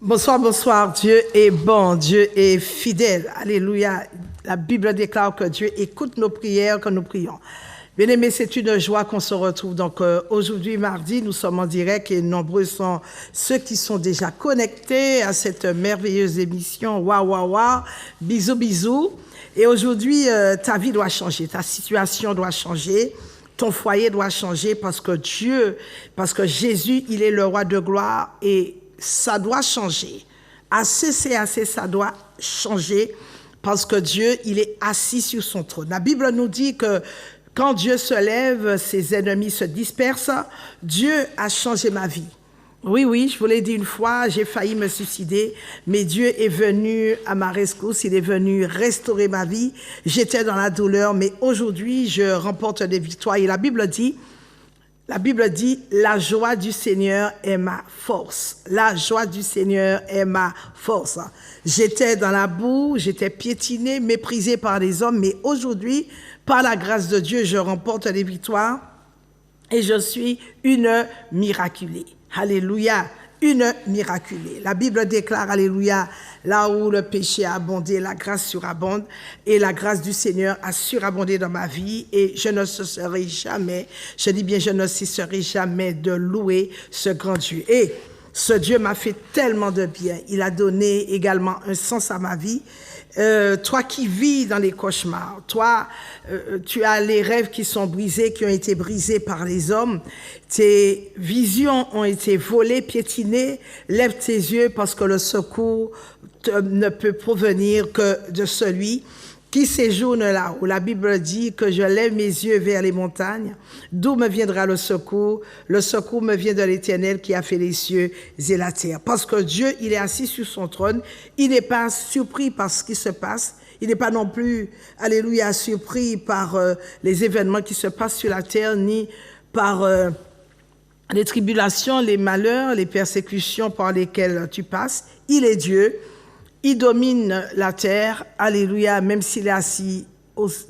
Bonsoir, bonsoir. Dieu est bon, Dieu est fidèle. Alléluia. La Bible déclare que Dieu écoute nos prières quand nous prions. Bien-aimés, c'est une joie qu'on se retrouve. Donc aujourd'hui, mardi, nous sommes en direct et nombreux sont ceux qui sont déjà connectés à cette merveilleuse émission. Waouh, waouh, waouh. Bisous, bisous. Et aujourd'hui, ta vie doit changer, ta situation doit changer. Ton foyer doit changer parce que Jésus, il est le roi de gloire et ça doit changer. Assez, c'est assez, ça doit changer parce que Dieu, il est assis sur son trône. La Bible nous dit que quand Dieu se lève, ses ennemis se dispersent. Dieu a changé ma vie. Oui, oui, je vous l'ai dit une fois, j'ai failli me suicider, mais Dieu est venu à ma rescousse, il est venu restaurer ma vie. J'étais dans la douleur, mais aujourd'hui, je remporte des victoires. Et la Bible dit, la joie du Seigneur est ma force. La joie du Seigneur est ma force. J'étais dans la boue, j'étais piétinée, méprisée par les hommes, mais aujourd'hui, par la grâce de Dieu, je remporte des victoires et je suis une miraculée. Alléluia, une miraculée. La Bible déclare, alléluia, là où le péché a abondé, la grâce surabonde et la grâce du Seigneur a surabondé dans ma vie et je ne cesserai jamais, je dis bien je ne cesserai jamais de louer ce grand Dieu. Et ce Dieu m'a fait tellement de bien, il a donné également un sens à ma vie. Toi qui vis dans les cauchemars, toi, tu as les rêves qui sont brisés, qui ont été brisés par les hommes. Tes visions ont été volées, piétinées. Lève tes yeux parce que le secours ne peut provenir que de celui qui séjourne là-haut. La Bible dit que je lève mes yeux vers les montagnes. D'où me viendra le secours? Le secours me vient de l'Éternel qui a fait les cieux et la terre. Parce que Dieu, il est assis sur son trône. Il n'est pas surpris par ce qui se passe. Il n'est pas non plus, alléluia, surpris par les événements qui se passent sur la terre, ni par les tribulations, les malheurs, les persécutions par lesquelles tu passes. Il est Dieu. Il domine la terre, alléluia, même s'il est assis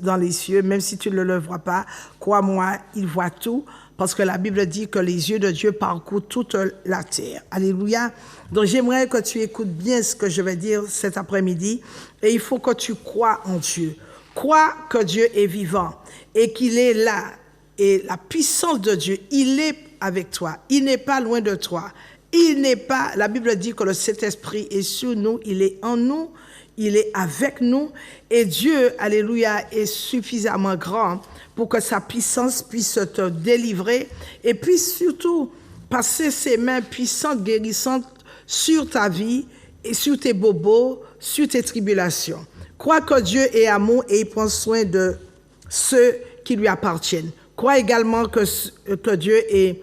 dans les cieux, même si tu ne le vois pas, crois-moi, il voit tout, parce que la Bible dit que les yeux de Dieu parcourent toute la terre. Alléluia. Donc j'aimerais que tu écoutes bien ce que je vais dire cet après-midi, et il faut que tu crois en Dieu. Crois que Dieu est vivant et qu'il est là, et la puissance de Dieu, il est avec toi, il n'est pas loin de toi. Il n'est pas, la Bible dit que le Saint-Esprit est sur nous, il est en nous, il est avec nous. Et Dieu, alléluia, est suffisamment grand pour que sa puissance puisse te délivrer et puisse surtout passer ses mains puissantes, guérissantes sur ta vie et sur tes bobos, sur tes tribulations. Crois que Dieu est amour et il prend soin de ceux qui lui appartiennent. Crois également que Dieu est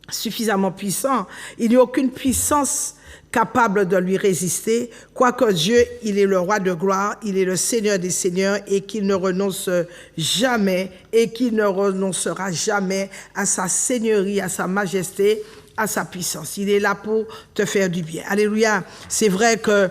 suffisamment puissant. Il n'y a aucune puissance capable de lui résister, quoique Dieu, il est le roi de gloire, il est le Seigneur des seigneurs et qu'il ne renonce jamais et qu'il ne renoncera jamais à sa seigneurie, à sa majesté, à sa puissance. Il est là pour te faire du bien. Alléluia. C'est vrai que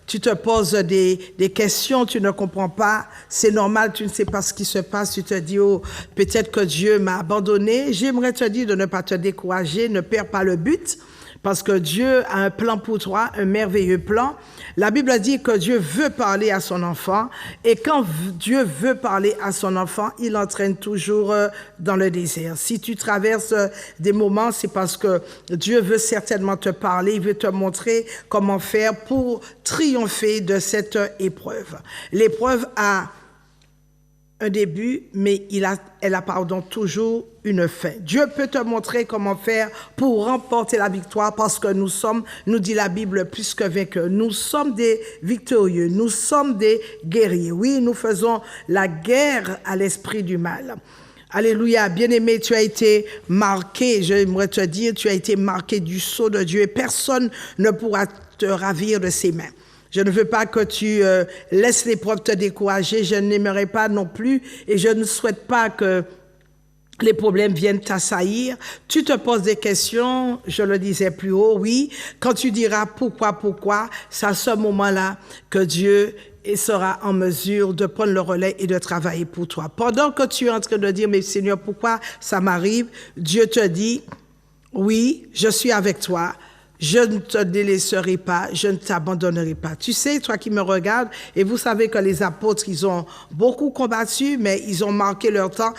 tu te poses des questions, tu ne comprends pas, c'est normal, tu ne sais pas ce qui se passe, tu te dis, oh, peut-être que Dieu m'a abandonné. J'aimerais te dire de ne pas te décourager, ne perds pas le but, parce que Dieu a un plan pour toi, un merveilleux plan. La Bible dit que Dieu veut parler à son enfant, et quand Dieu veut parler à son enfant, il l'entraîne toujours dans le désert. Si tu traverses des moments, c'est parce que Dieu veut certainement te parler, il veut te montrer comment faire pour triompher de cette épreuve. L'épreuve a un début, mais elle a toujours une fin. Dieu peut te montrer comment faire pour remporter la victoire parce que nous sommes, nous dit la Bible, plus que vainqueurs. Nous sommes des victorieux, nous sommes des guerriers. Oui, nous faisons la guerre à l'esprit du mal. Alléluia, bien-aimé, tu as été marqué, j'aimerais te dire, tu as été marqué du sceau de Dieu et personne ne pourra te ravir de ses mains. Je ne veux pas que tu laisses l'épreuve te décourager. Je n'aimerais pas non plus et je ne souhaite pas que les problèmes viennent t'assaillir. Tu te poses des questions, je le disais plus haut, oui. Quand tu diras pourquoi, c'est à ce moment-là que Dieu sera en mesure de prendre le relais et de travailler pour toi. Pendant que tu es en train de dire, mais Seigneur, pourquoi ça m'arrive? Dieu te dit, oui, je suis avec toi. je ne te délaisserai pas, je ne t'abandonnerai pas. Tu sais, toi qui me regardes, et vous savez que les apôtres, ils ont beaucoup combattu, mais ils ont marqué leur temps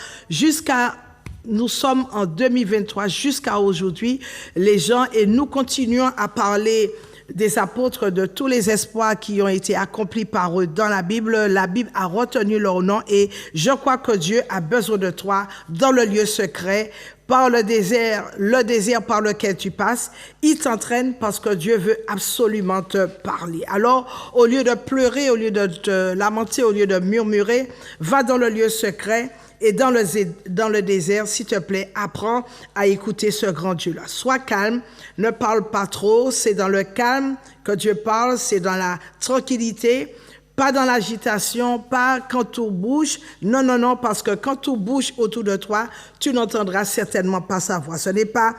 nous sommes en 2023, jusqu'à aujourd'hui, les gens, et nous continuons à parler des apôtres, de tous les espoirs qui ont été accomplis par eux dans la Bible. La Bible a retenu leur nom et je crois que Dieu a besoin de toi dans le lieu secret, par le désert par lequel tu passes. Il t'entraîne parce que Dieu veut absolument te parler. Alors, au lieu de pleurer, au lieu de te lamenter, au lieu de murmurer, va dans le lieu secret. Et dans le désert, s'il te plaît, apprends à écouter ce grand Dieu-là. Sois calme, ne parle pas trop, c'est dans le calme que Dieu parle, c'est dans la tranquillité, pas dans l'agitation, pas quand tout bouge. Non, non, non, parce que quand tout bouge autour de toi, tu n'entendras certainement pas sa voix. Ce n'est pas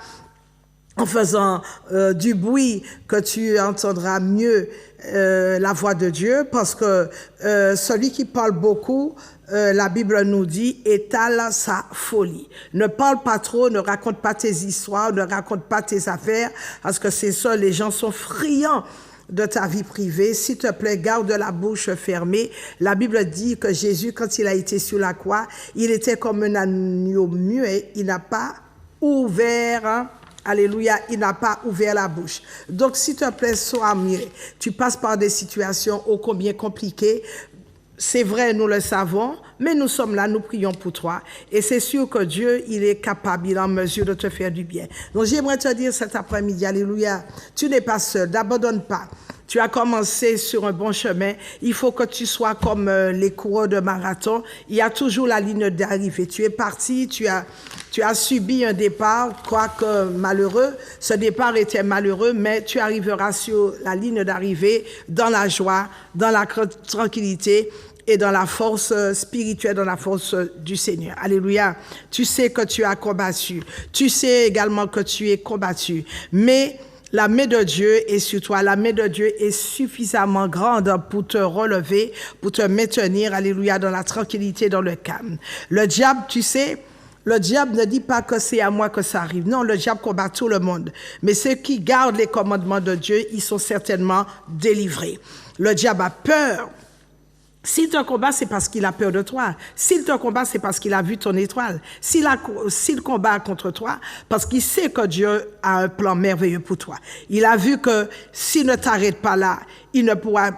en faisant du bruit que tu entendras mieux la voix de Dieu, parce que celui qui parle beaucoup, la Bible nous dit, étale sa folie. Ne parle pas trop, ne raconte pas tes histoires, ne raconte pas tes affaires, parce que c'est ça, les gens sont friands de ta vie privée. S'il te plaît, garde la bouche fermée. La Bible dit que Jésus, quand il a été sur la croix, il était comme un agneau muet, il n'a pas ouvert... Alléluia, il n'a pas ouvert la bouche. Donc, s'il te plaît, sois mieux. Tu passes par des situations ô combien compliquées. C'est vrai, nous le savons, mais nous sommes là, nous prions pour toi. Et c'est sûr que Dieu, il est capable, il est en mesure de te faire du bien. Donc, j'aimerais te dire cet après-midi, alléluia, tu n'es pas seul, n'abandonne pas. Tu as commencé sur un bon chemin. Il faut que tu sois comme les coureurs de marathon. Il y a toujours la ligne d'arrivée. Tu es parti, tu as subi un départ, quoique malheureux. Ce départ était malheureux, mais tu arriveras sur la ligne d'arrivée dans la joie, dans la tranquillité et dans la force spirituelle, dans la force du Seigneur. Alléluia. Tu sais que tu as combattu. Tu sais également que tu es combattu. Mais la main de Dieu est sur toi. La main de Dieu est suffisamment grande pour te relever, pour te maintenir, alléluia, dans la tranquillité, dans le calme. Le diable, tu sais, le diable ne dit pas que c'est à moi que ça arrive. Non, le diable combat tout le monde. Mais ceux qui gardent les commandements de Dieu, ils sont certainement délivrés. Le diable a peur. S'il te combat, c'est parce qu'il a peur de toi. S'il te combat, c'est parce qu'il a vu ton étoile. S'il combat contre toi, parce qu'il sait que Dieu a un plan merveilleux pour toi. Il a vu que s'il ne t'arrête pas là, il ne pourra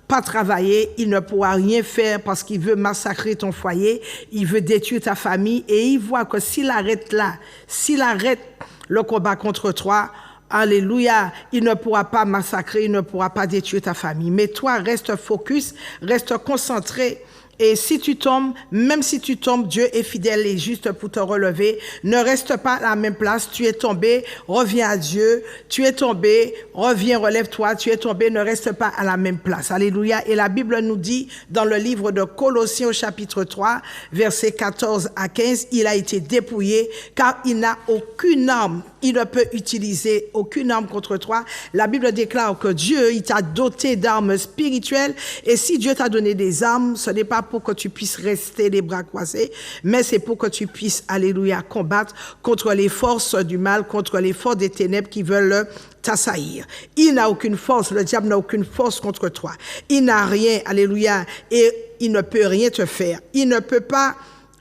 pas travailler, il ne pourra rien faire parce qu'il veut massacrer ton foyer, il veut détruire ta famille et il voit que s'il arrête là, s'il arrête le combat contre toi, alléluia, il ne pourra pas massacrer, il ne pourra pas détruire ta famille. Mais toi, reste focus, reste concentré. Et si tu tombes, même si tu tombes, Dieu est fidèle et juste pour te relever. Ne reste pas à la même place. Tu es tombé, reviens à Dieu. Tu es tombé, reviens, relève-toi. Tu es tombé, ne reste pas à la même place. Alléluia. Et la Bible nous dit dans le livre de Colossiens au chapitre 3, versets 14 à 15, il a été dépouillé car il n'a aucune arme. Il ne peut utiliser aucune arme contre toi. La Bible déclare que Dieu, il t'a doté d'armes spirituelles. Et si Dieu t'a donné des armes, ce n'est pas pour que tu puisses rester les bras croisés, mais c'est pour que tu puisses, alléluia, combattre contre les forces du mal, contre les forces des ténèbres qui veulent t'assaillir. Il n'a aucune force, le diable n'a aucune force contre toi. Il n'a rien, alléluia, et il ne peut rien te faire. Il ne peut pas,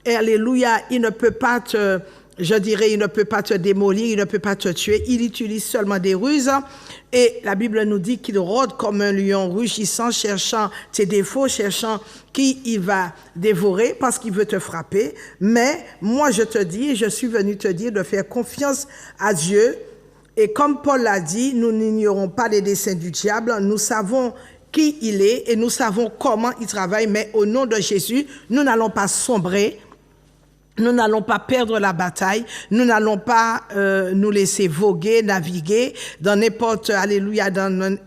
alléluia, il ne peut pas il ne peut pas te démolir, il ne peut pas te tuer, il utilise seulement des ruses. Et la Bible nous dit qu'il rôde comme un lion rugissant, cherchant tes défauts, cherchant qui il va dévorer parce qu'il veut te frapper. Mais moi, je te dis, je suis venu te dire de faire confiance à Dieu. Et comme Paul l'a dit, nous n'ignorons pas les desseins du diable, nous savons qui il est et nous savons comment il travaille, mais au nom de Jésus, nous n'allons pas sombrer. Nous n'allons pas perdre la bataille, nous n'allons pas nous laisser voguer, naviguer dans n'importe, alléluia,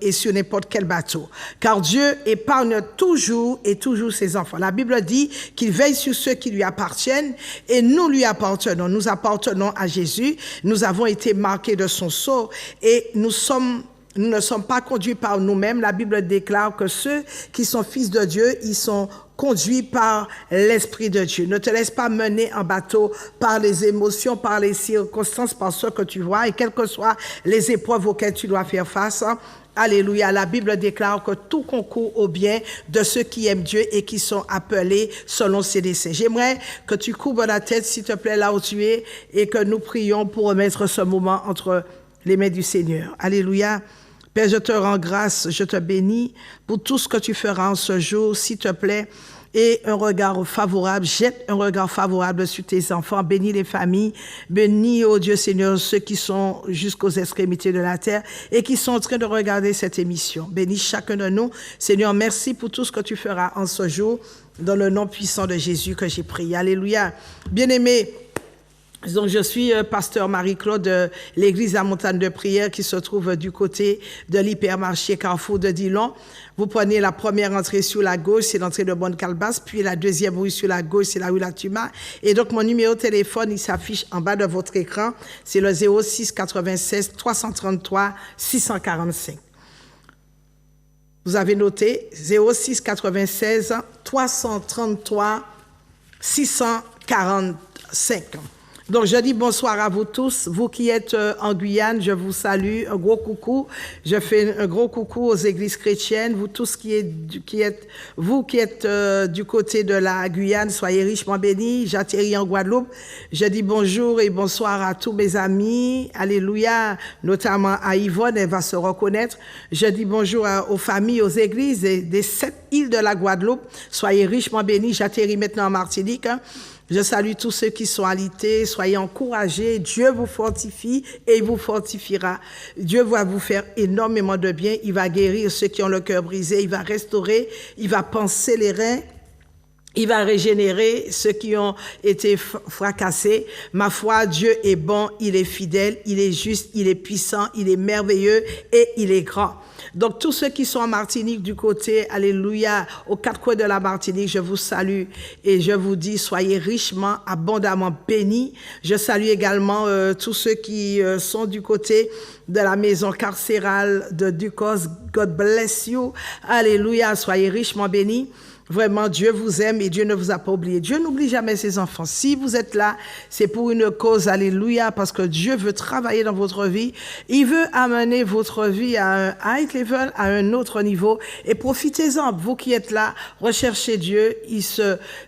et sur n'importe quel bateau. Car Dieu épargne toujours et toujours ses enfants. La Bible dit qu'il veille sur ceux qui lui appartiennent et nous lui appartenons. Nous appartenons à Jésus, nous avons été marqués de son sceau et nous sommes Nous ne sommes pas conduits par nous-mêmes. La Bible déclare que ceux qui sont fils de Dieu, ils sont conduits par l'Esprit de Dieu. Ne te laisse pas mener en bateau par les émotions, par les circonstances, par ce que tu vois, et quelles que soient les épreuves auxquelles tu dois faire face. Alléluia. La Bible déclare que tout concourt au bien de ceux qui aiment Dieu et qui sont appelés selon ses desseins. J'aimerais que tu couvres la tête, s'il te plaît, là où tu es, et que nous prions pour remettre ce moment entre les mains du Seigneur. Alléluia. Père, je te rends grâce, je te bénis pour tout ce que tu feras en ce jour, s'il te plaît, et un regard favorable, jette un regard favorable sur tes enfants, bénis les familles, bénis, oh Dieu Seigneur, ceux qui sont jusqu'aux extrémités de la terre et qui sont en train de regarder cette émission. Bénis chacun de nous. Seigneur, merci pour tout ce que tu feras en ce jour, dans le nom puissant de Jésus que j'ai prié. Alléluia. Bien-aimés, donc, je suis pasteur Marie-Claude de l'église La Montagne de Prière qui se trouve du côté de l'hypermarché Carrefour de Dillon. Vous prenez la première entrée sur la gauche, c'est l'entrée de Bonne-Calebasse, puis la deuxième rue sur la gauche, c'est la rue Latuma. Et donc, mon numéro de téléphone, il s'affiche en bas de votre écran. C'est le 06 96 333 645. Vous avez noté 06 96 333 645. Donc, je dis bonsoir à vous tous. Vous qui êtes en Guyane, je vous salue. Un gros coucou. Je fais un gros coucou aux églises chrétiennes. Vous tous qui êtes du côté de la Guyane, soyez richement bénis. J'atterris en Guadeloupe. Je dis bonjour et bonsoir à tous mes amis. Alléluia. Notamment à Yvonne, elle va se reconnaître. Je dis bonjour aux familles, aux églises des 7 îles de la Guadeloupe. Soyez richement bénis. J'atterris maintenant en Martinique. Je salue tous ceux qui sont alités, soyez encouragés, Dieu vous fortifie et il vous fortifiera. Dieu va vous faire énormément de bien, il va guérir ceux qui ont le cœur brisé, il va restaurer, il va panser les reins, il va régénérer ceux qui ont été fracassés. Ma foi, Dieu est bon, il est fidèle, il est juste, il est puissant, il est merveilleux et il est grand. Donc, tous ceux qui sont en Martinique du côté, alléluia, aux 4 coins de la Martinique, je vous salue et je vous dis, soyez richement, abondamment bénis. Je salue également tous ceux qui sont du côté de la maison carcérale de Ducos. God bless you. Alléluia, soyez richement bénis. Vraiment, Dieu vous aime et Dieu ne vous a pas oublié. Dieu n'oublie jamais ses enfants. Si vous êtes là, c'est pour une cause, alléluia, parce que Dieu veut travailler dans votre vie. Il veut amener votre vie à un high level, à un autre niveau. Et profitez-en, vous qui êtes là, recherchez Dieu.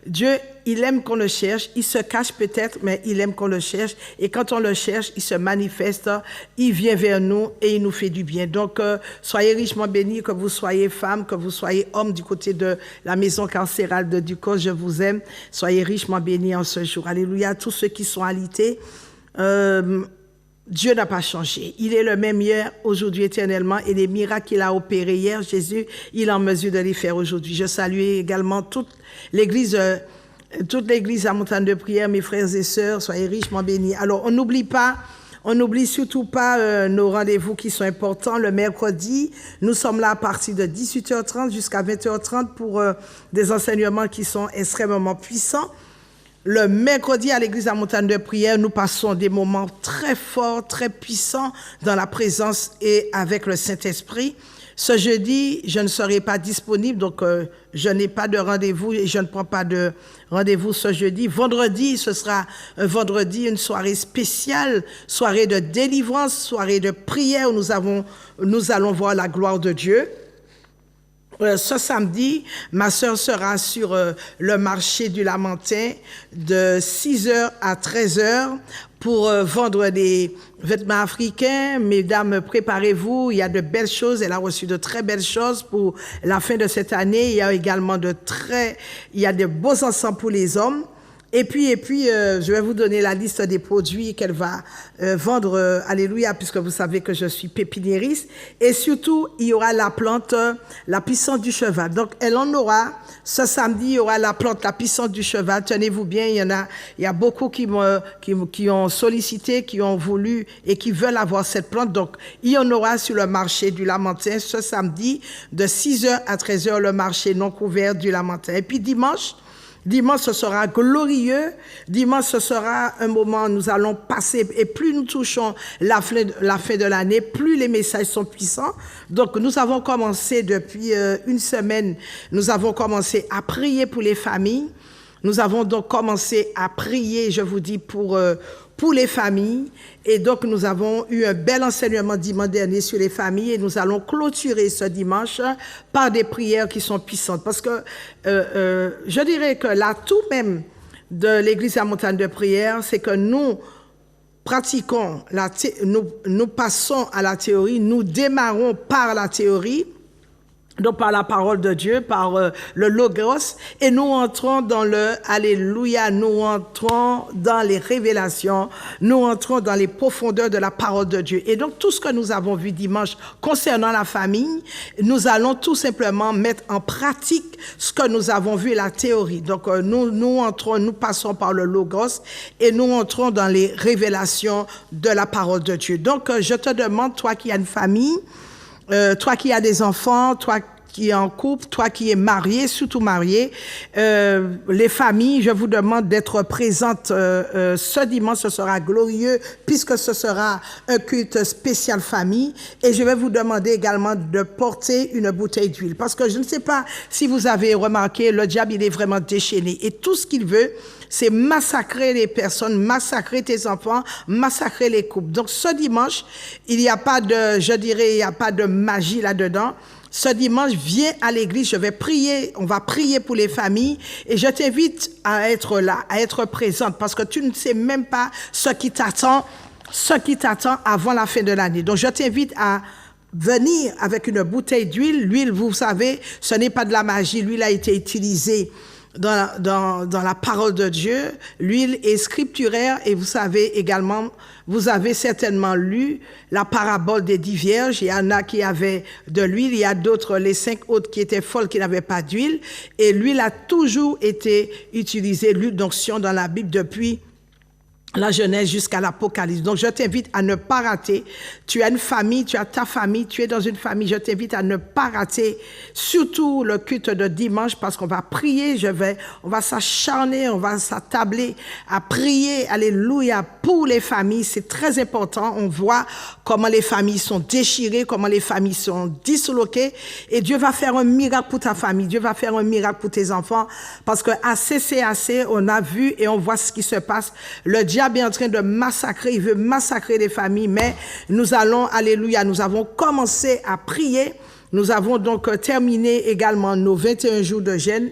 Dieu, il aime qu'on le cherche. Il se cache peut-être, mais il aime qu'on le cherche. Et quand on le cherche, il se manifeste. Il vient vers nous et il nous fait du bien. Donc, soyez richement bénis, que vous soyez femme, que vous soyez homme du côté de la maison carcérale de Ducos. Je vous aime. Soyez richement bénis en ce jour. Alléluia. Tous ceux qui sont alités, Dieu n'a pas changé. Il est le même hier, aujourd'hui, éternellement. Et les miracles qu'il a opérés hier, Jésus, il est en mesure de les faire aujourd'hui. Je salue également toute l'église à Montagne de Prière, mes frères et sœurs, soyez richement bénis. Alors, on n'oublie surtout pas nos rendez-vous qui sont importants. Le mercredi, nous sommes là à partir de 18h30 jusqu'à 20h30 pour des enseignements qui sont extrêmement puissants. Le mercredi, à l'église à Montagne de Prière, nous passons des moments très forts, très puissants dans la présence et avec le Saint-Esprit. Ce jeudi, je ne serai pas disponible, donc je n'ai pas de rendez-vous et je ne prends pas de rendez-vous ce jeudi. Vendredi, ce sera un vendredi, une soirée spéciale, soirée de délivrance, soirée de prière où nous allons voir la gloire de Dieu. Ce samedi, ma sœur sera sur le marché du Lamentin de 6h à 13h pour vendre des vêtements africains. Mesdames, préparez-vous, il y a de belles choses, elle a reçu de très belles choses pour la fin de cette année. Il y a également de beaux ensembles pour les hommes. Et puis, je vais vous donner la liste des produits qu'elle va vendre, alléluia, puisque vous savez que je suis pépiniériste. Et surtout, il y aura la plante, la puissance du cheval. Donc, elle en aura, ce samedi, il y aura la plante, la puissance du cheval. Tenez-vous bien, il y a beaucoup qui ont sollicité, qui ont voulu et qui veulent avoir cette plante. Donc, il y en aura sur le marché du Lamentin ce samedi, de 6h à 13h, le marché non couvert du Lamentin. Et puis, dimanche, Dimanche, ce sera glorieux. Dimanche, ce sera un moment où nous allons passer. Et plus nous touchons la fin de l'année, plus les messages sont puissants. Donc, nous avons commencé depuis une semaine, nous avons commencé à prier pour les familles. Nous avons donc commencé à prier, je vous dis, pour les familles. Et donc, nous avons eu un bel enseignement dimanche dernier sur les familles et nous allons clôturer ce dimanche par des prières qui sont puissantes. Parce que je dirais que l'atout même de l'Église à montagne de prière, c'est que nous pratiquons, nous passons à la théorie, nous démarrons par la théorie, donc par la parole de Dieu, par le Logos, et nous entrons dans le Alléluia, nous entrons dans les révélations, nous entrons dans les profondeurs de la parole de Dieu. Et donc tout ce que nous avons vu dimanche concernant la famille, nous allons tout simplement mettre en pratique ce que nous avons vu, la théorie. Donc nous passons par le Logos et nous entrons dans les révélations de la parole de Dieu. Donc je te demande, toi qui as une famille, toi qui as des enfants, toi qui es en couple, toi qui es marié, surtout marié, les familles, je vous demande d'être présentes ce dimanche, ce sera glorieux puisque ce sera un culte spécial famille et je vais vous demander également de porter une bouteille d'huile parce que je ne sais pas si vous avez remarqué, le diable il est vraiment déchaîné et tout ce qu'il veut, c'est massacrer les personnes, massacrer tes enfants, massacrer les couples. Donc ce dimanche, il n'y a pas de, je dirais, il n'y a pas de magie là-dedans. Ce dimanche, viens à l'église, je vais prier, on va prier pour les familles et je t'invite à être là, à être présente parce que tu ne sais même pas ce qui t'attend avant la fin de l'année. Donc je t'invite à venir avec une bouteille d'huile. L'huile, vous savez, ce n'est pas de la magie, l'huile a été utilisée dans la parole de Dieu. L'huile est scripturaire et vous savez également, vous avez certainement lu la parabole des 10 vierges. Il y en a qui avaient de l'huile, il y a d'autres, les 5 autres qui étaient folles, qui n'avaient pas d'huile. Et l'huile a toujours été utilisée, l'huile d'onction dans la Bible depuis la Genèse jusqu'à l'Apocalypse. Donc, je t'invite à ne pas rater. Tu as une famille, tu as ta famille, tu es dans une famille. Je t'invite à ne pas rater, surtout le culte de dimanche, parce qu'on va prier, on va s'acharner, on va s'attabler à prier, alléluia, pour les familles. C'est très important. On voit comment les familles sont déchirées, comment les familles sont disloquées. Et Dieu va faire un miracle pour ta famille. Dieu va faire un miracle pour tes enfants. Parce que assez, c'est assez. On a vu et on voit ce qui se passe. Le diable est en train de massacrer, il veut massacrer les familles, mais nous allons, alléluia, nous avons commencé à prier. Nous avons donc terminé également nos 21 jours de jeûne,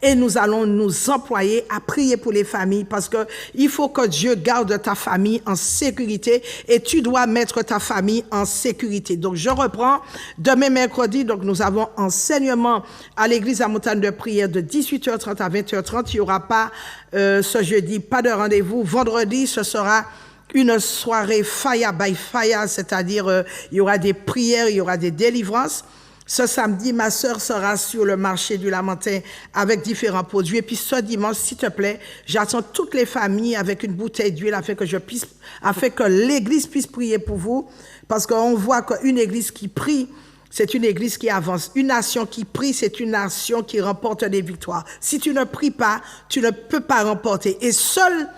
et nous allons nous employer à prier pour les familles parce que il faut que Dieu garde ta famille en sécurité et tu dois mettre ta famille en sécurité. Donc, je reprends demain mercredi. Donc, nous avons enseignement à l'église à montagne de prière de 18h30 à 20h30. Il n'y aura pas ce jeudi, pas de rendez-vous. Vendredi, ce sera une soirée fire by fire, c'est-à-dire il y aura des prières, il y aura des délivrances. Ce samedi, ma sœur sera sur le marché du Lamentin avec différents produits. Et puis ce dimanche, s'il te plaît, j'attends toutes les familles avec une bouteille d'huile afin que l'église puisse prier pour vous. Parce qu'on voit qu'une église qui prie, c'est une église qui avance. Une nation qui prie, c'est une nation qui remporte des victoires. Si tu ne pries pas, tu ne peux pas remporter. Et seul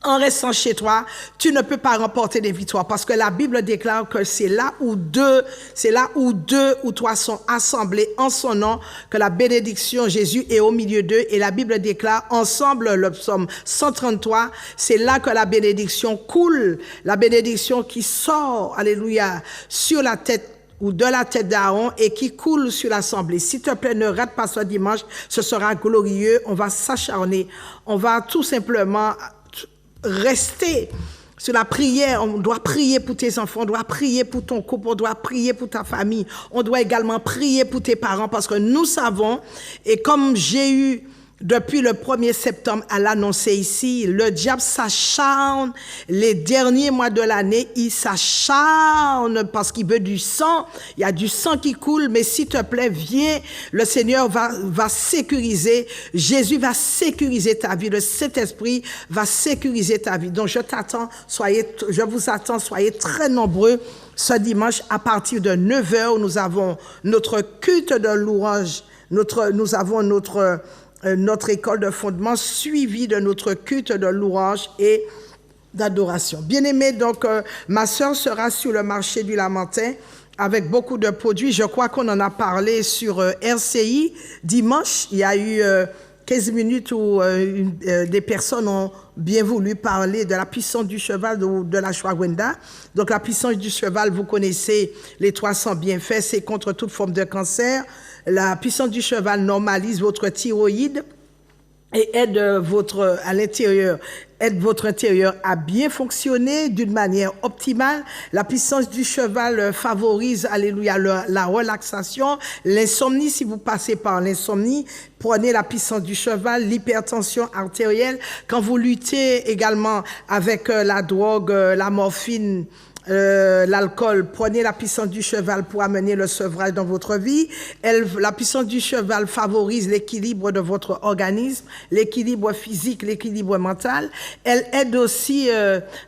en restant chez toi, tu ne peux pas remporter des victoires parce que la Bible déclare que c'est là où deux ou trois sont assemblés en son nom que la bénédiction Jésus est au milieu d'eux et la Bible déclare ensemble le psaume 133, c'est là que la bénédiction coule, la bénédiction qui sort, alléluia, sur la tête ou de la tête d'Aaron et qui coule sur l'assemblée. S'il te plaît, ne rate pas ce dimanche, ce sera glorieux, on va s'acharner, on va tout simplement rester sur la prière. On doit prier pour tes enfants, on doit prier pour ton couple, on doit prier pour ta famille, on doit également prier pour tes parents parce que nous savons, et comme j'ai eu depuis le 1er septembre à l'annoncer ici, le diable s'acharne les derniers mois de l'année, il s'acharne parce qu'il veut du sang, il y a du sang qui coule, mais s'il te plaît, viens, le Seigneur va sécuriser, Jésus va sécuriser ta vie, le Saint-Esprit va sécuriser ta vie. Donc je vous attends, soyez très nombreux ce dimanche à partir de 9h, nous avons notre culte de louange, nous avons notre notre école de fondement, suivi de notre culte de louange et d'adoration. Bien-aimés, donc, ma sœur sera sur le marché du Lamentin avec beaucoup de produits. Je crois qu'on en a parlé sur RCI dimanche. Il y a eu 15 minutes où des personnes ont bien voulu parler de la puissance du cheval ou de la Shwagwenda. Donc, la puissance du cheval, vous connaissez les 300 bienfaits, c'est contre toute forme de cancer. La puissance du cheval normalise votre thyroïde et aide votre intérieur à bien fonctionner d'une manière optimale. La puissance du cheval favorise, alléluia, la relaxation, l'insomnie. Si vous passez par l'insomnie, prenez la puissance du cheval, l'hypertension artérielle. Quand vous luttez également avec la drogue, la morphine, l'alcool, prenez la puissance du cheval pour amener le sevrage dans votre vie. La puissance du cheval favorise l'équilibre de votre organisme, l'équilibre physique, l'équilibre mental. Elle aide aussi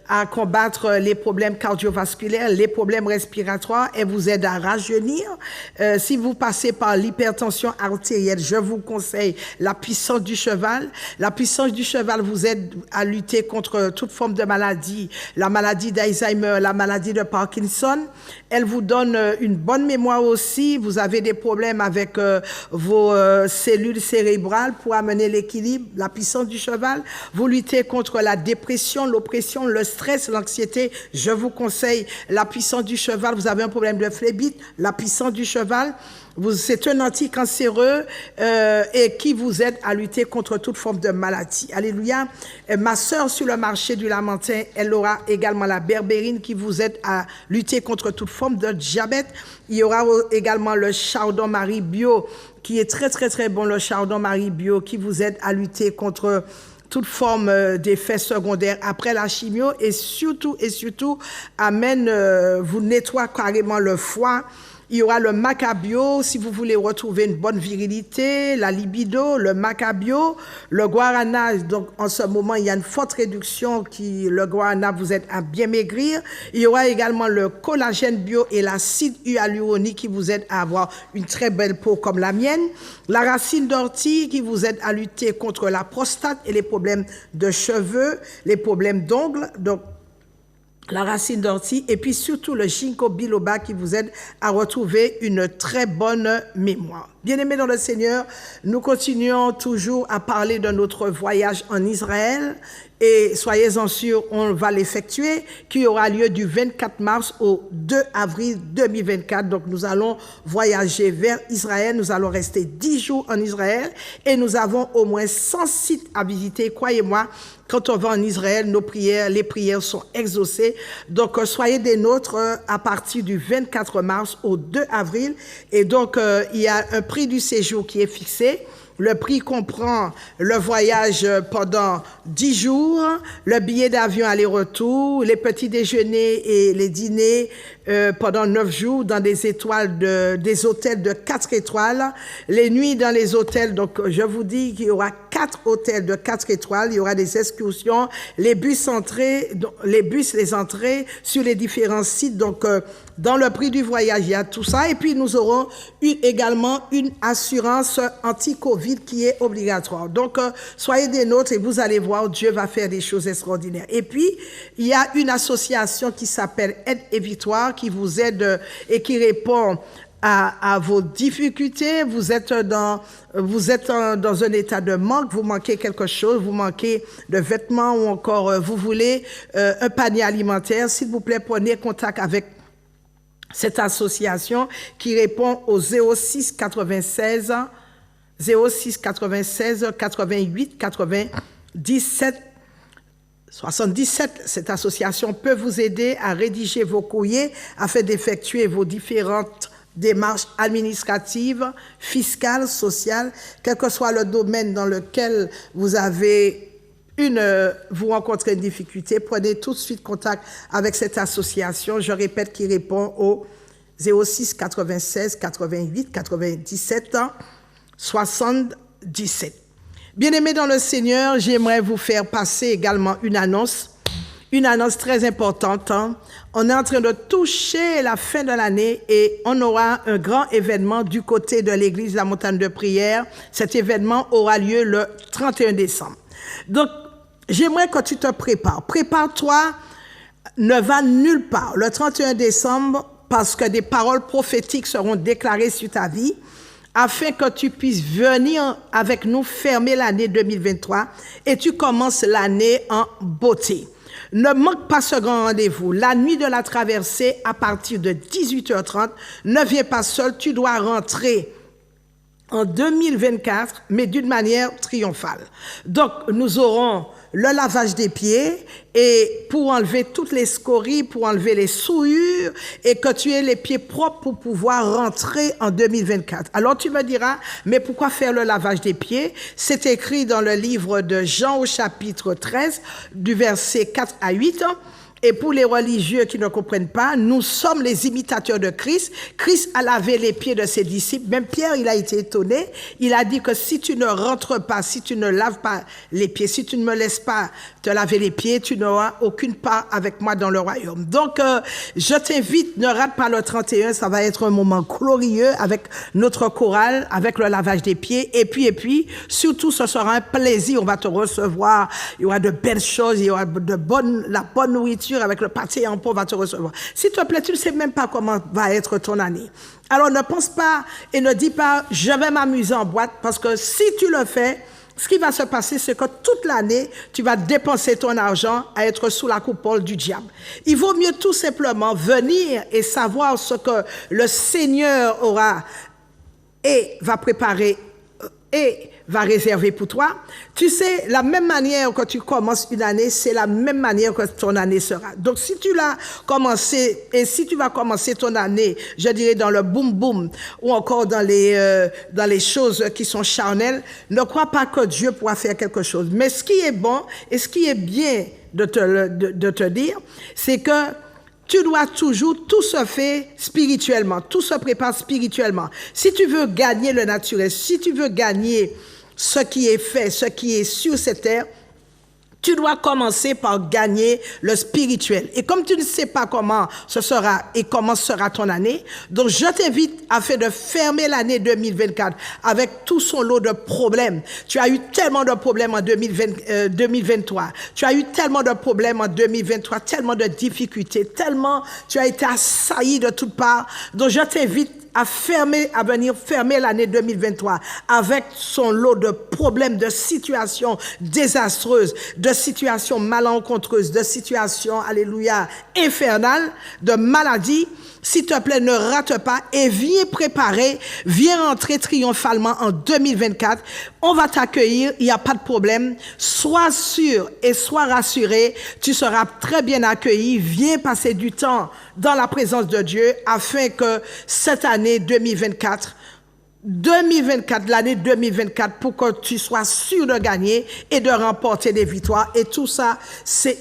à combattre les problèmes cardiovasculaires, les problèmes respiratoires. Elle vous aide à rajeunir. Si vous passez par l'hypertension artérielle, je vous conseille la puissance du cheval. La puissance du cheval vous aide à lutter contre toute forme de maladie, la maladie d'Alzheimer, la maladie de Parkinson. Elle vous donne une bonne mémoire aussi. Vous avez des problèmes avec vos cellules cérébrales pour amener l'équilibre, la puissance du cheval. Vous luttez contre la dépression, l'oppression, le stress, l'anxiété. Je vous conseille la puissance du cheval. Vous avez un problème de phlébite, la puissance du cheval. C'est un anticancéreux et qui vous aide à lutter contre toute forme de maladie. Alléluia. Ma sœur sur le marché du Lamentin, elle aura également la berbérine qui vous aide à lutter contre toute forme de diabète. Il y aura également le chardon-marie bio qui est très, très, très bon, le chardon-marie bio qui vous aide à lutter contre toute forme d'effets secondaires après la chimio et surtout, vous nettoie carrément le foie. Il y aura le macabio, si vous voulez retrouver une bonne virilité, la libido, le macabio, le guarana. Donc, en ce moment, il y a une forte réduction le guarana vous aide à bien maigrir. Il y aura également le collagène bio et l'acide hyaluronique qui vous aide à avoir une très belle peau comme la mienne. La racine d'ortie qui vous aide à lutter contre la prostate et les problèmes de cheveux, les problèmes d'ongles. Donc, la racine d'ortie et puis surtout le ginkgo biloba qui vous aide à retrouver une très bonne mémoire. Bien-aimés dans le Seigneur, nous continuons toujours à parler de notre voyage en Israël et soyez-en sûrs, on va l'effectuer, qui aura lieu du 24 mars au 2 avril 2024. Donc nous allons voyager vers Israël, nous allons rester 10 jours en Israël et nous avons au moins 100 sites à visiter, croyez-moi. Quand on va en Israël, les prières sont exaucées. Donc, soyez des nôtres à partir du 24 mars au 2 avril. Et donc, il y a un prix du séjour qui est fixé. Le prix comprend le voyage pendant 10 jours, le billet d'avion aller-retour, les petits déjeuners et les dîners pendant 9 jours dans des hôtels de 4 étoiles, les nuits dans les hôtels. Donc, je vous dis qu'il y aura 4 hôtels de 4 étoiles, il y aura des excursions, les entrées sur les différents sites. Donc, dans le prix du voyage, il y a tout ça. Et puis, nous aurons également une assurance anti-Covid qui est obligatoire. Donc, soyez des nôtres et vous allez voir, Dieu va faire des choses extraordinaires. Et puis, il y a une association qui s'appelle Aide et Victoire qui vous aide et qui répond à vos difficultés. Vous êtes dans un état de manque, vous manquez quelque chose, vous manquez de vêtements ou encore vous voulez un panier alimentaire. S'il vous plaît, prenez contact avec cette association qui répond au 06 96 88 97 77. Cette association peut vous aider à rédiger vos courriers afin d'effectuer vos différentes démarches administratives, fiscales, sociales, quel que soit le domaine dans lequel vous rencontrez une difficulté, prenez tout de suite contact avec cette association. Je répète, qui répond au 06 96 88 97 77. Bien-aimés dans le Seigneur, j'aimerais vous faire passer également une annonce une annonce très importante. On est en train de toucher la fin de l'année et on aura un grand événement du côté de l'église de la Montagne de Prière. Cet événement aura lieu le 31 décembre. Donc, j'aimerais que tu te prépares. Prépare-toi, ne va nulle part le 31 décembre parce que des paroles prophétiques seront déclarées sur ta vie afin que tu puisses venir avec nous fermer l'année 2023 et tu commences l'année en beauté. Ne manque pas ce grand rendez-vous. La nuit de la traversée à partir de 18h30. Ne viens pas seul, tu dois rentrer en 2024, mais d'une manière triomphale. Donc, nous aurons le lavage des pieds et pour enlever toutes les scories, pour enlever les souillures et que tu aies les pieds propres pour pouvoir rentrer en 2024. Alors, tu me diras, mais pourquoi faire le lavage des pieds? C'est écrit dans le livre de Jean au chapitre 13, du verset 4 à 8. Et pour les religieux qui ne comprennent pas, nous sommes les imitateurs de Christ. Christ a lavé les pieds de ses disciples. Même Pierre, il a été étonné. Il a dit que si tu ne rentres pas, si tu ne laves pas les pieds, si tu ne me laisses pas te laver les pieds, tu n'auras aucune part avec moi dans le royaume. Donc, je t'invite, ne rate pas le 31. Ça va être un moment glorieux avec notre chorale, avec le lavage des pieds. Et puis, surtout, ce sera un plaisir. On va te recevoir. Il y aura de belles choses. Il y aura la bonne nourriture. Avec le pâté en pot, va te recevoir. S'il te plaît, tu ne sais même pas comment va être ton année. Alors ne pense pas et ne dis pas, je vais m'amuser en boîte, parce que si tu le fais, ce qui va se passer, c'est que toute l'année, tu vas dépenser ton argent à être sous la coupole du diable. Il vaut mieux tout simplement venir et savoir ce que le Seigneur aura et va préparer et va réserver pour toi. Tu sais, la même manière que tu commences une année, c'est la même manière que ton année sera. Donc, si tu l'as commencé, et si tu vas commencer ton année, je dirais dans le boum-boum, ou encore dans les choses qui sont charnelles, ne crois pas que Dieu pourra faire quelque chose. Mais ce qui est bon, et ce qui est bien de te dire, c'est que tu dois toujours, tout se fait spirituellement, tout se prépare spirituellement. Si tu veux gagner le naturel, si tu veux gagner ce qui est fait, ce qui est sur cette terre, tu dois commencer par gagner le spirituel. Et comme tu ne sais pas comment ce sera et comment sera ton année, donc je t'invite afin de fermer l'année 2024 avec tout son lot de problèmes. Tu as eu tellement de problèmes en 2023. Tu as eu tellement de problèmes en 2023, tellement de difficultés, tellement tu as été assailli de toutes parts. Donc je t'invite à venir fermer l'année 2023 avec son lot de problèmes, de situations désastreuses, de situations malencontreuses, de situations, alléluia, infernales, de maladies. S'il te plaît, ne rate pas et viens préparer, viens rentrer triomphalement en 2024. On va t'accueillir, il n'y a pas de problème. Sois sûr et sois rassuré, tu seras très bien accueilli. Viens passer du temps dans la présence de Dieu afin que cette année 2024, l'année 2024, pour que tu sois sûr de gagner et de remporter des victoires. Et tout ça,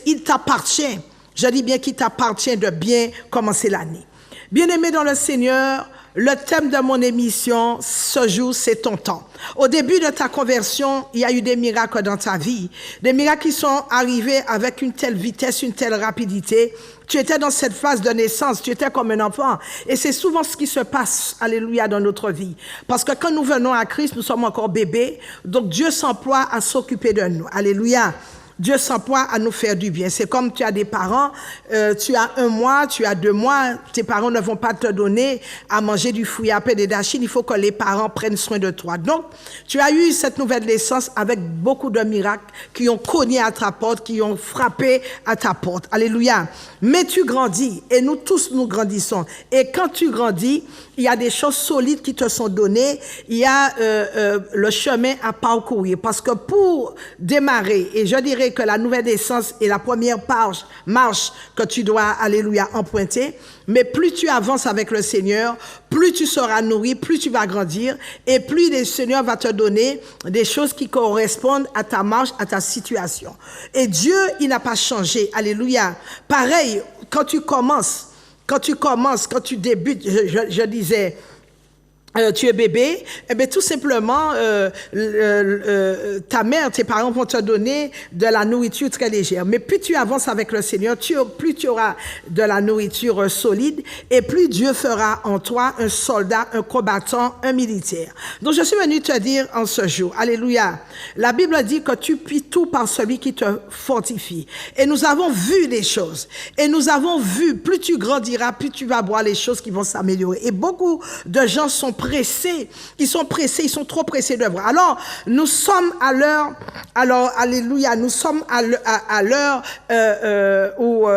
il t'appartient. Je dis bien qu'il t'appartient de bien commencer l'année. Bien-aimé dans le Seigneur, le thème de mon émission ce jour, c'est ton temps. Au début de ta conversion, il y a eu des miracles dans ta vie. Des miracles qui sont arrivés avec une telle vitesse, une telle rapidité. Tu étais dans cette phase de naissance, tu étais comme un enfant. Et c'est souvent ce qui se passe, alléluia, dans notre vie. Parce que quand nous venons à Christ, nous sommes encore bébés. Donc Dieu s'emploie à s'occuper de nous. Alléluia. Dieu s'emploie à nous faire du bien. C'est comme tu as des parents, tu as 1 mois, tu as 2 mois, tes parents ne vont pas te donner à manger du fouillapé des dachines, il faut que les parents prennent soin de toi. Donc, tu as eu cette nouvelle naissance avec beaucoup de miracles qui ont cogné à ta porte, qui ont frappé à ta porte. Alléluia. Mais tu grandis, et nous tous nous grandissons. Et quand tu grandis, il y a des choses solides qui te sont données, il y a le chemin à parcourir. Parce que pour démarrer, et je dirais que la nouvelle naissance est la première marche que tu dois, alléluia, emprunter. Mais plus tu avances avec le Seigneur, plus tu seras nourri, plus tu vas grandir, et plus le Seigneur va te donner des choses qui correspondent à ta marche, à ta situation. Et Dieu, il n'a pas changé. Alléluia. Pareil, quand tu débutes, je disais, tu es bébé, eh bien tout simplement, ta mère, tes parents vont te donner de la nourriture très légère. Mais plus tu avances avec le Seigneur, plus tu auras de la nourriture solide et plus Dieu fera en toi un soldat, un combattant, un militaire. Donc je suis venu te dire en ce jour, alléluia, la Bible dit que tu puis tout par celui qui te fortifie. Et nous avons vu les choses. Et nous avons vu, plus tu grandiras, plus tu vas voir les choses qui vont s'améliorer. Et beaucoup de gens sont pressés, ils sont trop pressés de voir. Alors, nous sommes à l'heure, alléluia, nous sommes à l'heure où